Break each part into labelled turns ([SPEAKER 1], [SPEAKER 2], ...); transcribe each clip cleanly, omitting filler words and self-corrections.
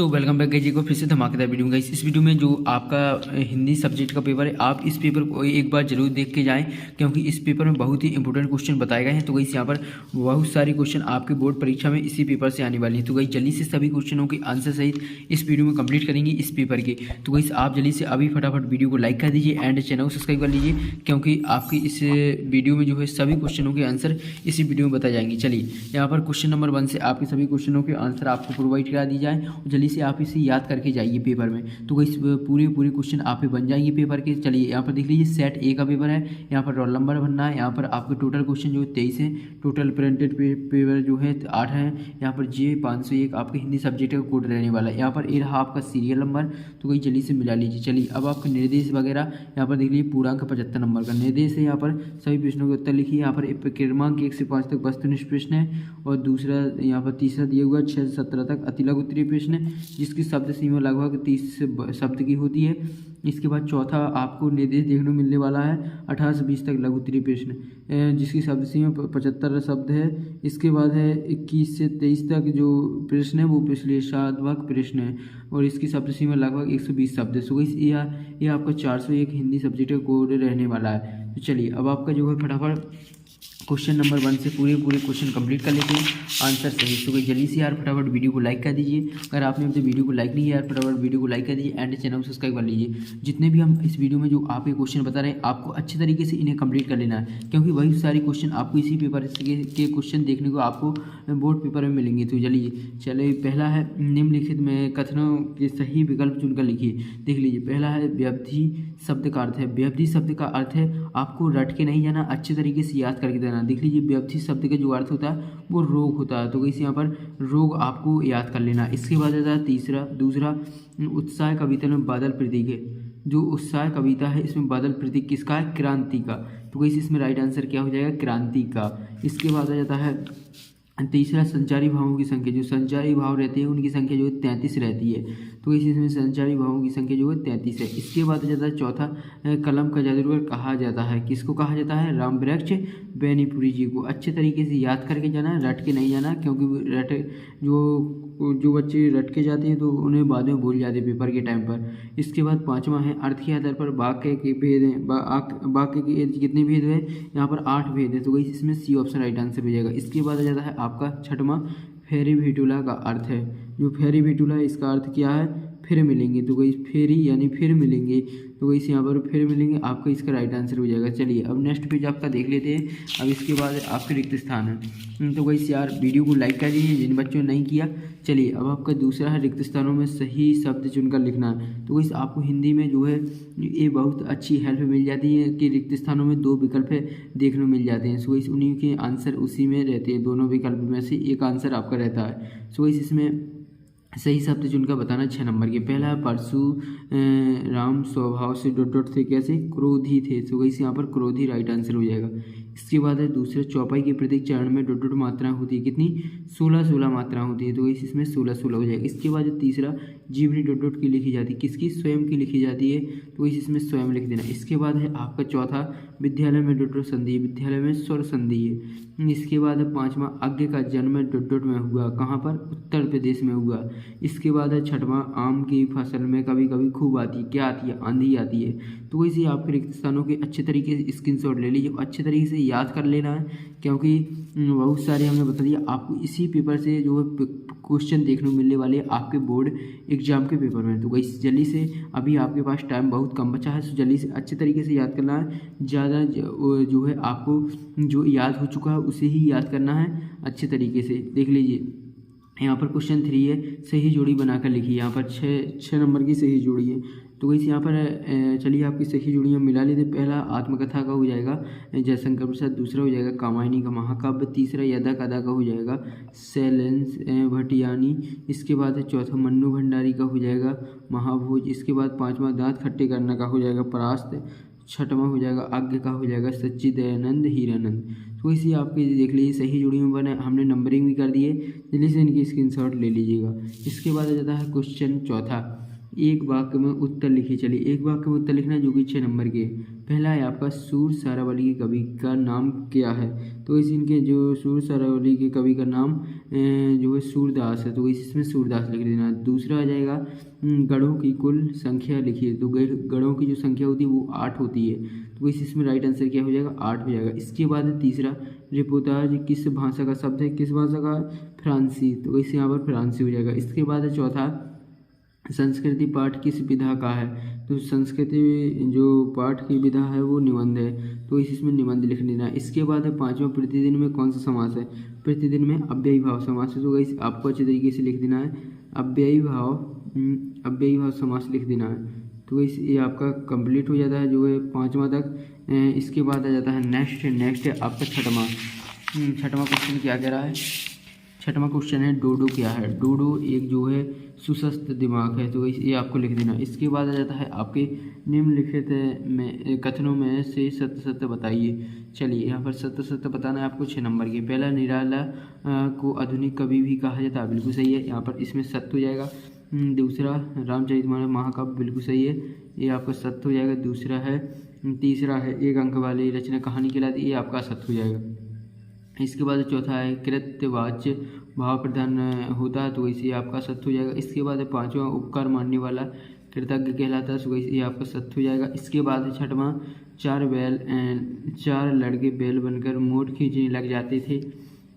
[SPEAKER 1] So welcome back जी को फिर से धमाकेदार वीडियो में। इस वीडियो में जो आपका हिंदी सब्जेक्ट का पेपर है, आप इस पेपर को एक बार जरूर देख के जाएं, क्योंकि इस पेपर में बहुत ही इंपॉर्टेंट क्वेश्चन बताए गए हैं। तो गाइस यहाँ पर बहुत सारी क्वेश्चन आपके बोर्ड परीक्षा में इसी पेपर से आने वाली है। तो गाइस जल्दी से सभी क्वेश्चनों के आंसर सहित इस वीडियो में कंप्लीट करेंगे इस पेपर के। तो गाइस आप जल्दी से अभी फटाफट वीडियो को लाइक कर दीजिए एंड चैनल को सब्सक्राइब कर लीजिए, क्योंकि आपकी इस वीडियो में जो है सभी क्वेश्चनों के आंसर इसी वीडियो में बताए जाएंगे। चलिए यहाँ पर क्वेश्चन नंबर 1 से आपके सभी क्वेश्चनों के आंसर आपको प्रोवाइड करा दी जाए और जल्दी से आप इसे याद करके जाइए पेपर में। तो गाइस पूरे क्वेश्चन आप पे बन जाएंगे पेपर के। चलिए यहाँ पर देख लीजिए, सेट ए का पेपर है, यहाँ पर रोल नंबर भरना है। यहाँ पर आपके टोटल क्वेश्चन जो है 23 है, टोटल प्रिंटेड पेपर जो है 8 है। यहाँ पर जे 501 आपके हिंदी सब्जेक्ट का कोड रहने वाला है। यहाँ पर ए रहा आपका सीरियल नंबर, तो कोई जल्दी से मिला लीजिए। चलिए अब आपका निर्देश वगैरह यहाँ पर देख लीजिए, पूर्णांक 75 नंबर का निर्देश है। यहाँ पर सभी प्रश्नों के उत्तर लिखिए। यहाँ पर क्रमांक 1 से 5 तक वस्तुनिष्ठ प्रश्न है और दूसरा यहाँ पर तीसरा दिया हुआ 6 से 17 तक अतिलघु उत्तरीय प्रश्न है, जिसकी शब्द सीमा लगभग 30 शब्द की होती है। इसके बाद चौथा आपको निर्देश देखने को मिलने वाला है 18 से 20 तक लघु उत्तरीय प्रश्न, जिसकी शब्द सीमा 75 शब्द है। इसके बाद है 21 से 23 तक जो प्रश्न है वो विश्लेषणात्मक प्रश्न है और इसकी शब्द सीमा लगभग 120 शब्द है। सो ये आपका 401 हिंदी सब्जेक्ट का कोड रहने वाला है। तो चलिए अब आपका जो है फटाफट क्वेश्चन नंबर 1 से पूरे क्वेश्चन कंप्लीट कर लेते हैं आंसर सही। तो भाई जल्दी से यार फटाफट वीडियो को लाइक कर दीजिए। अगर आपने अभी वीडियो को लाइक नहीं किया यार, फटाफट वीडियो को लाइक कर दीजिए एंड चैनल को सब्सक्राइब कर लीजिए। जितने भी हम इस वीडियो में जो आपके क्वेश्चन बता रहे हैं, आपको अच्छे तरीके से इन्हें कंप्लीट कर लेना है, क्योंकि वही सारे क्वेश्चन आपको इसी पेपर के क्वेश्चन देखने को आपको बोर्ड पेपर में मिलेंगे। तो चलिए पहला है निम्नलिखित में कथनों के सही विकल्प चुनकर लिखिए। देख लीजिए, पहला है व्यवधि शब्द का अर्थ है। व्यवधि शब्द का अर्थ है आपको रट के नहीं जाना, अच्छे तरीके से याद करके देना। देख लीजिए, व्यवधि शब्द का जो अर्थ होता है वो रोग होता है, तो इस यहाँ पर रोग आपको याद कर लेना। इसके बाद आता है दूसरा उत्साह कविता में बादल प्रतीक है। जो उत्साह कविता है इसमें बादल प्रतीक किसका है? क्रांति का। तो इसमें राइट आंसर क्या हो जाएगा? क्रांति का। इसके बाद आ जाता है तीसरा संचारी भावों की संख्या। जो संचारी भाव रहते हैं उनकी संख्या जो है 33 रहती है, तो इसमें संचारी भावों की संख्या जो है 33 है। इसके बाद आ जाता है चौथा कलम का जादूगर कहा जाता है। किसको कहा जाता है? राम वृक्ष बेनीपुरी जी को। अच्छे तरीके से याद करके जाना, रट के नहीं जाना, क्योंकि जो बच्चे रट के जाते हैं तो उन्हें बाद में भूल जाते हैं पेपर के टाइम पर। इसके बाद पांचवा है अर्थ के आधार पर वाक्य के भेद हैं। वाक्य के कितने भेद हैं? यहाँ पर 8 भेद है, तो वही इसमें सी ऑप्शन राइट आंसर हो जाएगा। इसके बाद आ जाता है आपका छठवां फेरी भेटूला का अर्थ है। जो फेरी भेटूला है इसका अर्थ क्या है? फिर मिलेंगे। तो वही फेरी यानी फिर मिलेंगे, तो वही यहाँ पर फिर मिलेंगे, आपका इसका राइट आंसर हो जाएगा। चलिए अब नेक्स्ट पेज आपका देख लेते हैं। अब इसके बाद आपके रिक्त स्थान है, तो वही यार वीडियो को लाइक कर दीजिए जिन बच्चों ने नहीं किया। चलिए अब आपका दूसरा है रिक्त स्थानों में सही शब्द चुनकर लिखना है। तो वही आपको हिंदी में जो है ये बहुत अच्छी हेल्प मिल जाती है कि रिक्त स्थानों में 2 विकल्प देखने को मिल जाते हैं। सो उन्हीं के आंसर उसी में रहते हैं, दोनों विकल्प में से एक आंसर आपका रहता है। सो इसमें सही शब्द चुनकर बताना 6 नंबर के। पहला है परशुराम स्वभाव से डॉट थे, कैसे? क्रोधी थे, तो वही यहाँ पर क्रोधी राइट आंसर हो जाएगा। इसके बाद है दूसरे चौपाई के प्रत्येक चरण में डॉट मात्रा होती है। कितनी? 16 मात्रा होती है, तो इसमें 16 हो जाएगा। इसके बाद तीसरा जीवनी डॉट की लिखी जाती है। किसकी? स्वयं की लिखी जाती है, तो इसमें स्वयं लिख देना। इसके बाद है आपका चौथा विद्यालय में डॉट संधि, विद्यालय में स्वर संधि है। इसके बाद है पांचवा आज्ञा का जन्म डॉट में हुआ। कहाँ पर? उत्तर प्रदेश में हुआ। इसके बाद है छठवां आम की फसल में कभी कभी खूब आती है। क्या आती है? आंधी आती है। तो वैसे आपके रिक्त स्थानों के अच्छे तरीके से स्क्रीनशॉट ले लीजिए, अच्छे तरीके से याद कर लेना है, क्योंकि बहुत सारे हमने बता दिया आपको इसी पेपर से जो है क्वेश्चन देखने को मिलने वाले आपके बोर्ड एग्जाम के पेपर में। तो वही जल्दी से, अभी आपके पास टाइम बहुत कम बचा है, तो जल्दी से अच्छे तरीके से याद करना है। ज़्यादा जो है आपको जो याद हो चुका है उसे ही याद करना है अच्छे तरीके से। देख लीजिए यहाँ पर क्वेश्चन 3 है, सही जोड़ी बनाकर लिखिए। यहाँ पर 6 नंबर की सही जोड़ी है, तो वैसे यहाँ पर चलिए आपकी सही जोड़ियाँ मिला लेते। पहला आत्मकथा का हो जाएगा जयशंकर प्रसाद, दूसरा हो जाएगा कामायनी का महाकाव्य, तीसरा यदा कदा का हो जाएगा शैलेंद्र भटियानी। इसके बाद है चौथा मन्नू भंडारी का हो जाएगा महाभोज। इसके बाद पाँचवा दांत खट्टे करना का हो जाएगा परास्त। छठवां हो जाएगा आज्ञा का हो जाएगा सच्चिदयानंद हीरानंद। तो इसी आपके देख लीजिए सही जोड़ी में बने, हमने नंबरिंग भी कर दिए, जल्दी से इनकी स्क्रीनशॉट ले लीजिएगा। इसके बाद आ जाता है क्वेश्चन चौथा, एक वाक्य में उत्तर लिखिए। चलिए एक वाक्य में उत्तर लिखना है जो कि 6 नंबर के। पहला है आपका सूर सारावली के कवि का नाम क्या है। तो इस इनके जो सूर सारावली के कवि का नाम जो है सूरदास है, तो इसमें सूरदास लिख देना। दूसरा आ जाएगा गढ़ों की कुल संख्या लिखिए। तो गढ़ों की जो संख्या होती है वो 8 होती है, तो इसमें राइट आंसर क्या हो जाएगा, 8 हो जाएगा। इसके बाद तीसरा रिपोर्टाज किस भाषा का शब्द है, किस भाषा का, फ्रांसी, तो इस यहाँ पर फ्रांसी हो जाएगा। इसके बाद चौथा संस्कृति पाठ किस विधा का है। तो संस्कृति जो पाठ की विधा है वो निबंध है, तो इसमें निबंध लिख लेना। इसके बाद है पांचवा प्रतिदिन में कौन सा समास है। प्रतिदिन में अव्ययी भाव समास है, तो गाइस आपको अच्छे तरीके से लिख देना है अव्ययी भाव समास लिख देना है। तो गाइस ये आपका कंप्लीट हो जाता है जो है 5वां तक। इसके बाद आ जाता है नेक्स्ट है आपका छठवां क्वेश्चन क्या कह रहा है। छठवां क्वेश्चन है डोडो क्या है। डोडो एक जो है सुस्वस्थ दिमाग है, तो ये आपको लिख देना। इसके बाद आ जाता है आपके निम्नलिखित में कथनों में से सत्य बताइए। चलिए यहाँ पर सत्य बताना है आपको 6 नंबर के। पहला, निराला को आधुनिक कवि भी कहा जाता है, बिल्कुल सही है, यहाँ पर इसमें सत्य हो जाएगा। दूसरा, रामचरितमानस महाकाव्य, बिल्कुल सही है, ये आपका सत्य हो जाएगा। दूसरा है, तीसरा है एक अंक वाली रचना कहानी कहलाती है, ये आपका सत्य हो जाएगा। इसके बाद चौथा है कृत्यवाच्य भाव प्रधान होता है, तो इसे आपका सत्य हो जाएगा। इसके बाद पांचवा, उपकार मानने वाला कृतज्ञ कहलाता है, तो ये आपका सत्य हो जाएगा। इसके बाद छठवां, चार लड़के बैल बनकर मोट खींचने लग जाते थे,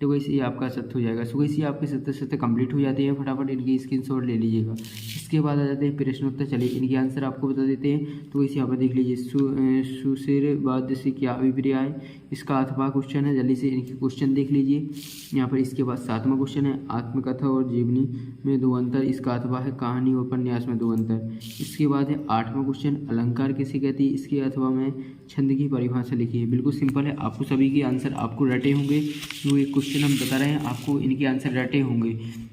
[SPEAKER 1] तो वैसे ये आपका सत्य हो जाएगा। सो वैसे आपके सत्य कंप्लीट हो जाते हैं, फटाफट इनकी स्क्रीनशॉट ले लीजिएगा। इसके बाद आ जाते हैं प्रश्नोत्तर। चलिए इनके आंसर आपको बता देते हैं, तो इसे यहाँ पर देख लीजिए। सुशेरवाद से क्या अभिप्राय है, इसका अथवा क्वेश्चन है, जल्दी से इनके क्वेश्चन देख लीजिए यहाँ पर। इसके बाद 7वां क्वेश्चन है आत्मकथा और जीवनी में 2 अंतर, इसका अथवा है कहानी और उपन्यास में 2 अंतर। इसके बाद है 8वां क्वेश्चन अलंकार किसे कहती है, इसके अथवा में छंद की परिभाषा लिखिए। बिल्कुल सिंपल है, आपको सभी के आंसर आपको रटे होंगे, जो एक क्वेश्चन हम बता रहे हैं आपको इनके आंसर रटे होंगे,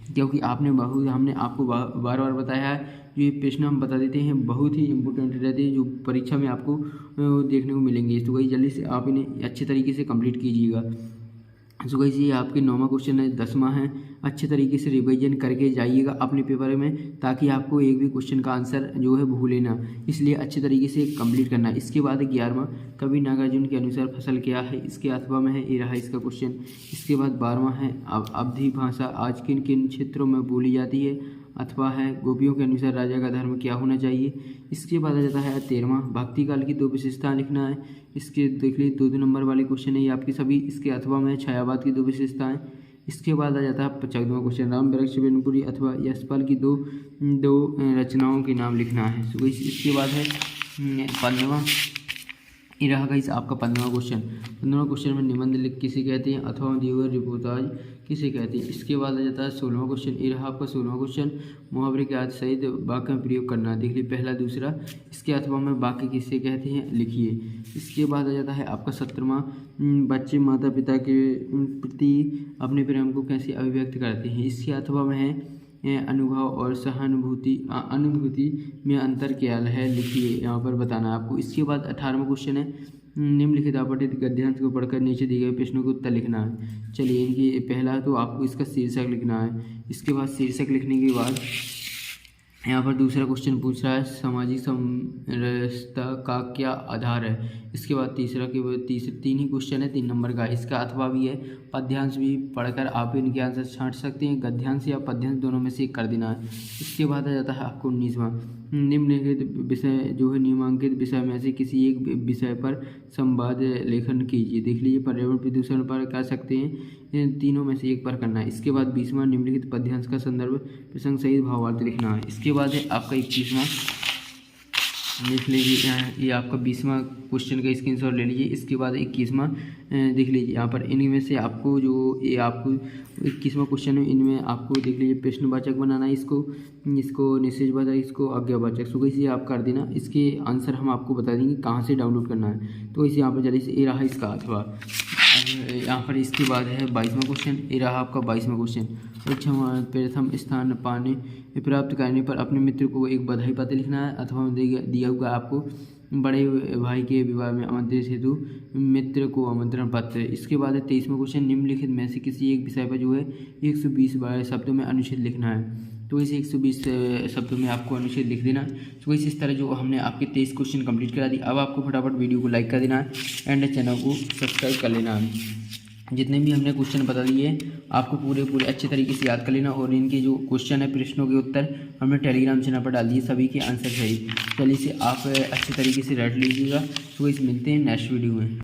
[SPEAKER 1] क्योंकि हमने आपको बार बार बताया है। जो ये प्रश्न हम बता देते हैं बहुत ही इंपॉर्टेंट रहते हैं, जो परीक्षा में आपको देखने को मिलेंगे, तो वही जल्दी से आप इन्हें अच्छे तरीके से कंप्लीट कीजिएगा। सो गाइस ये आपके 9वां क्वेश्चन है, 10वां है, अच्छे तरीके से रिवीजन करके जाइएगा अपने पेपर में, ताकि आपको एक भी क्वेश्चन का आंसर जो है भूले ना, इसलिए अच्छे तरीके से कंप्लीट करना है। इसके बाद 11वां, कवि नागार्जुन के अनुसार फसल क्या है, इसके अथवा में है, ये रहा इसका क्वेश्चन। इसके बाद 12वां है अवधी भाषा आज किन किन क्षेत्रों में बोली जाती है, अथवा है गोपियों के अनुसार राजा का धर्म क्या होना चाहिए। इसके बाद आ जाता है 13वां, भक्ति काल की 2 विशेषताएं लिखना है, इसके देख लीजिए 2 नंबर वाले क्वेश्चन है ये आपके सभी। इसके अथवा में छायावाद की 2 विशेषताएं। इसके बाद आ जाता है 14वां क्वेश्चन, राम वृक्ष बेनपुरी अथवा यशपाल की दो रचनाओं के नाम लिखना है। तो इसके बाद है 15वां, ये रहा गाइस आपका 15वां क्वेश्चन। 15वां क्वेश्चन में निबंध लिख किसे कहते हैं, अथवा दिए रिपोर्टाज किसे कहते हैं। इसके बाद आ जाता है 16वां क्वेश्चन, ये रहा आपका 16वां क्वेश्चन, मुहावरे के आदि सहित वाक्य में प्रयोग करना, देख लीजिए पहला दूसरा। इसके अथवा में वाक्य किसे कहते हैं लिखिए। इसके बाद आ जाता है आपका 17वां, बच्चे माता पिता के प्रति अपने प्रेम को कैसे अभिव्यक्त करते हैं। इसके अथवा में है अनुभव और अनुभूति में अंतर क्या है, लिखिए यहाँ पर बताना है आपको। इसके बाद 18वां क्वेश्चन है, निम्नलिखित आपत्तित गद्यांश को पढ़कर नीचे दिए गए प्रश्नों के उत्तर लिखना है। चलिए इनकी पहला तो आपको इसका शीर्षक लिखना है। इसके बाद शीर्षक लिखने के बाद यहाँ पर दूसरा क्वेश्चन पूछ रहा है सामाजिक समरसता का क्या आधार है। इसके बाद तीसरा के 3 ही क्वेश्चन है 3 नंबर का, इसका अथवा भी है, पद्यांश भी पढ़कर आप इनके आंसर छांट सकते हैं, गद्यांश या पद्यांश दोनों में से एक कर देना है। इसके बाद आ जाता है आपको 19वां, निम्नलिखित विषय जो है नियमांकित विषय में से किसी एक विषय पर संवाद लेखन कीजिए। देख लीजिए पर्यावरण प्रदूषण पर कर सकते हैं, इन तीनों में से एक पर करना है। इसके बाद 20वां, निम्नलिखित पद्यांश का संदर्भ प्रसंग सहित भावार्थ लिखना है। इसके बाद है आपका 21वां, देख लीजिए ये आपका 20वां क्वेश्चन का स्क्रीनशॉट ले लीजिए। इसके बाद 21वां देख लीजिए, यहाँ पर इनमें से आपको जो ये आपको 21वां क्वेश्चन है, इनमें आपको देख लीजिए प्रश्नवाचक बनाना है, इसको निषेधवाचक, इसको आज्ञावाचक। सो कैसे आप कर देना, इसके आंसर हम आपको बता देंगे कहाँ से डाउनलोड करना है। तो इसे यहाँ पर जल्दी से ये रहा इसका अथवा। यहाँ पर इसके बाद है 22वां क्वेश्चन, ये रहा आपका 22वां क्वेश्चन, प्रथम स्थान पाने प्राप्त करने पर अपने मित्र को एक बधाई पत्र लिखना है, अथवा दिया हुआ आपको बड़े भाई के विवाह में आमंत्रित हेतु मित्र को आमंत्रण पत्र। इसके बाद है 23वां क्वेश्चन, निम्नलिखित में से किसी एक विषय पर जो है 120 शब्दों में अनुच्छेद लिखना है। तो इसे 120 शब्दों में आपको अनुच्छेद लिख देना। तो इस तरह जो हमने आपके 23 क्वेश्चन कंप्लीट करा दी। अब आपको फटाफट वीडियो को लाइक कर देना है एंड चैनल को सब्सक्राइब कर लेना है। जितने भी हमने क्वेश्चन बता दिए आपको पूरे अच्छे तरीके से याद कर लेना, और इनके जो क्वेश्चन है प्रश्नों के उत्तर हमने टेलीग्राम चैनल पर डाल दिए, सभी के आंसर सही। चलिए इसे आप अच्छे तरीके से रट लीजिएगा। तो इस मिलते हैं नेक्स्ट वीडियो में।